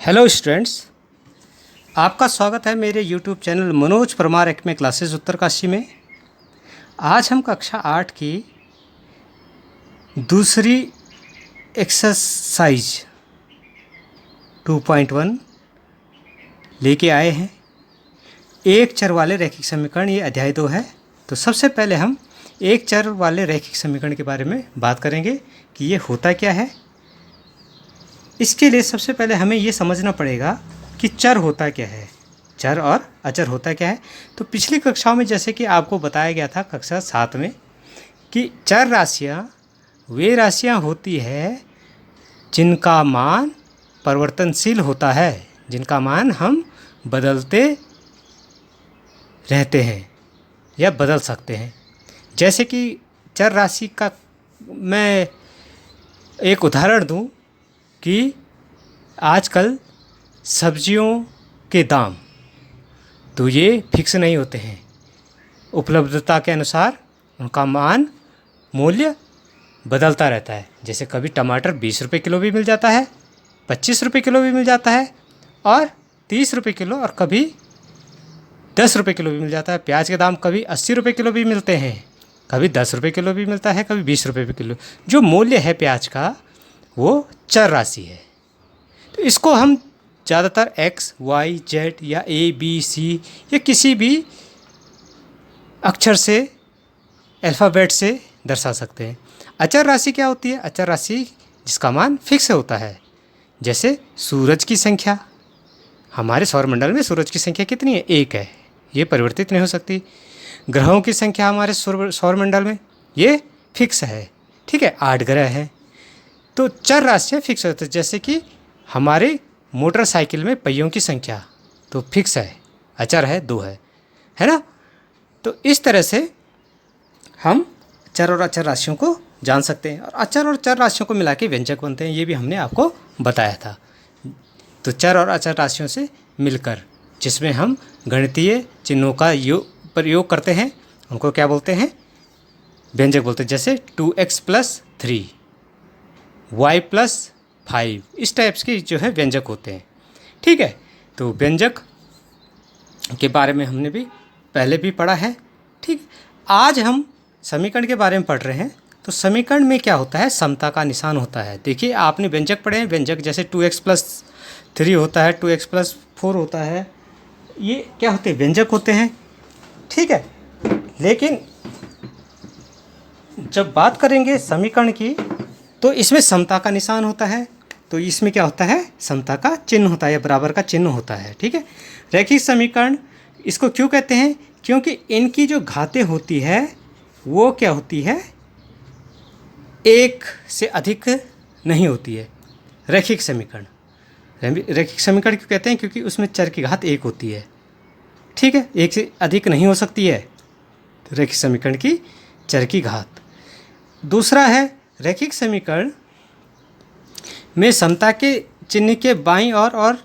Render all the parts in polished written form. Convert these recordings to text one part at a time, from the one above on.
Hello students, आपका स्वागत है मेरे YouTube channel Manoj Parmar Acme classes Uttarkashi में। आज हम कक्षा 8 की दूसरी एक्सरसाइज 2.1 लेके आए हैं। एक चर वाले रैखिक समीकरण, ये अध्याय 2 है। तो सबसे पहले हम एक चर वाले रैखिक समीकरण के बारे में बात करेंगे कि ये होता क्या है। इसके लिए सबसे पहले हमें ये समझना पड़ेगा कि चर होता क्या है, चर और अचर होता क्या है। तो पिछली कक्षाओं में जैसे कि आपको बताया गया था कक्षा 7 में कि चर राशियाँ वे राशियाँ होती है जिनका मान परिवर्तनशील होता है, जिनका मान हम बदलते रहते हैं या बदल सकते हैं। जैसे कि चर राशि का मैं एक उदाहरण दूं कि आजकल सब्जियों के दाम तो ये फिक्स नहीं होते हैं, उपलब्धता के अनुसार उनका मान मूल्य बदलता रहता है। जैसे कभी टमाटर 20 रुपये किलो भी मिल जाता है, 25 रुपये किलो भी मिल जाता है और 30 रुपये किलो, और कभी 10 रुपये किलो भी मिल जाता है। प्याज के दाम कभी 80 रुपये किलो भी मिलते हैं, कभी 10 रुपये किलो भी मिलता है, कभी 20 रुपये किलो। जो मूल्य है प्याज का वो चर राशि है। तो इसको हम ज़्यादातर x, y, z या a, b, c या किसी भी अक्षर से, अल्फ़ाबेट से दर्शा सकते हैं। अचर राशि क्या होती है? अचर राशि जिसका मान फिक्स होता है। जैसे सूरज की संख्या, हमारे सौरमंडल में सूरज की संख्या कितनी है? 1 है, ये परिवर्तित नहीं हो सकती। ग्रहों की संख्या हमारे सौरमंडल में ये फिक्स है, ठीक है, 8 ग्रह हैं। तो चर राशियाँ फिक्स होती है। जैसे कि हमारे मोटरसाइकिल में पहियों की संख्या तो फिक्स है, अचर है, 2 है ना। तो इस तरह से हम चर और अचर राशियों को जान सकते हैं, और अचर और चर राशियों को मिला के व्यंजक बनते हैं, ये भी हमने आपको बताया था। तो चर और अचर राशियों से मिलकर जिसमें हम गणितीय चिन्हों का प्रयोग करते हैं उनको क्या बोलते हैं? व्यंजक बोलते हैं। जैसे 2x + 3, y + 5, इस टाइप्स के जो है व्यंजक होते हैं, ठीक है। तो व्यंजक के बारे में हमने भी पहले भी पढ़ा है, ठीक। आज हम समीकरण के बारे में पढ़ रहे हैं। तो समीकरण में क्या होता है? समता का निशान होता है। देखिए, आपने व्यंजक पढ़े हैं। व्यंजक जैसे 2x + 3 होता है, 2x + 4 होता है, ये क्या होते हैं? व्यंजक होते हैं, ठीक है। लेकिन जब बात करेंगे समीकरण की तो इसमें समता का निशान होता है। तो इसमें क्या होता है? समता का चिन्ह होता है या बराबर का चिन्ह होता है, ठीक है। रैखिक समीकरण इसको क्यों कहते हैं? क्योंकि इनकी जो घातें होती है वो क्या होती है? 1 से अधिक नहीं होती है। रैखिक समीकरण रैखिक समीकरण क्यों कहते हैं? क्योंकि उसमें चर की घात 1 होती है, ठीक है, 1 से अधिक नहीं हो सकती है। तो रैखिक समीकरण की चर की घात। दूसरा है, रैखिक समीकरण में समता के चिन्ह के बाईं और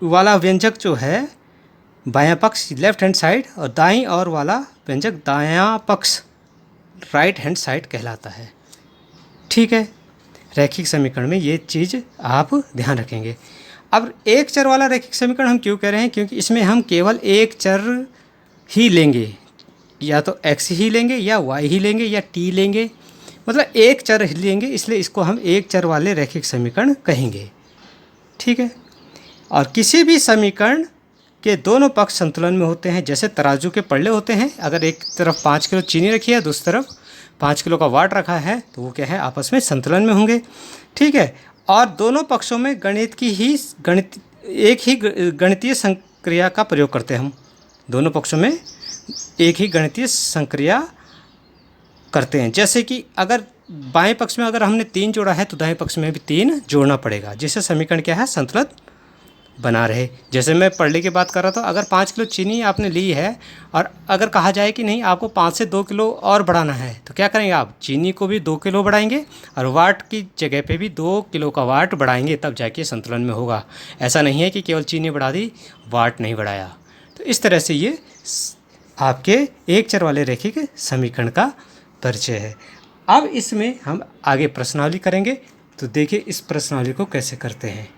वाला व्यंजक जो है बायां पक्ष, लेफ्ट हैंड साइड, और दाईं ओर वाला व्यंजक दायां पक्ष, राइट हैंड साइड कहलाता है, ठीक है। रैखिक समीकरण में ये चीज़ आप ध्यान रखेंगे। अब एक चर वाला रैखिक समीकरण हम क्यों कह रहे हैं? क्योंकि इसमें हम केवल एक चर ही लेंगे, या तो x ही लेंगे या y ही लेंगे या t लेंगे, मतलब एक चर ही लेंगे, इसलिए इसको हम एक चर वाले रैखिक समीकरण कहेंगे, ठीक है। और किसी भी समीकरण के दोनों पक्ष संतुलन में होते हैं। जैसे तराजू के पल्ले होते हैं, अगर एक तरफ 5 किलो चीनी रखी है, दूसरी तरफ 5 किलो का वाट रखा है, तो वो क्या है? आपस में संतुलन में होंगे, ठीक है। और दोनों पक्षों में एक ही गणितीय संक्रिया का प्रयोग करते हैं हम। दोनों पक्षों में एक ही गणितीय संक्रिया करते हैं। जैसे कि अगर बाएं पक्ष में अगर हमने 3 जोड़ा है तो दाएं पक्ष में भी 3 जोड़ना पड़ेगा, जिससे समीकरण क्या है? संतुलित बना रहे। जैसे मैं पढ़ने की बात कर रहा था, अगर 5 किलो चीनी आपने ली है और अगर कहा जाए कि नहीं आपको 5 से 2 किलो और बढ़ाना है, तो क्या करेंगे आप? चीनी को भी 2 किलो बढ़ाएंगे और वाट की जगह पे भी 2 किलो का वाट बढ़ाएंगे, तब जाके संतुलन में होगा। ऐसा नहीं है कि केवल चीनी बढ़ा दी, वाट नहीं बढ़ाया। तो इस तरह से ये आपके एक चर वाले रैखिक समीकरण का परिचय है। अब इसमें हम आगे प्रश्नावली करेंगे। तो देखिए इस प्रश्नावली को कैसे करते हैं।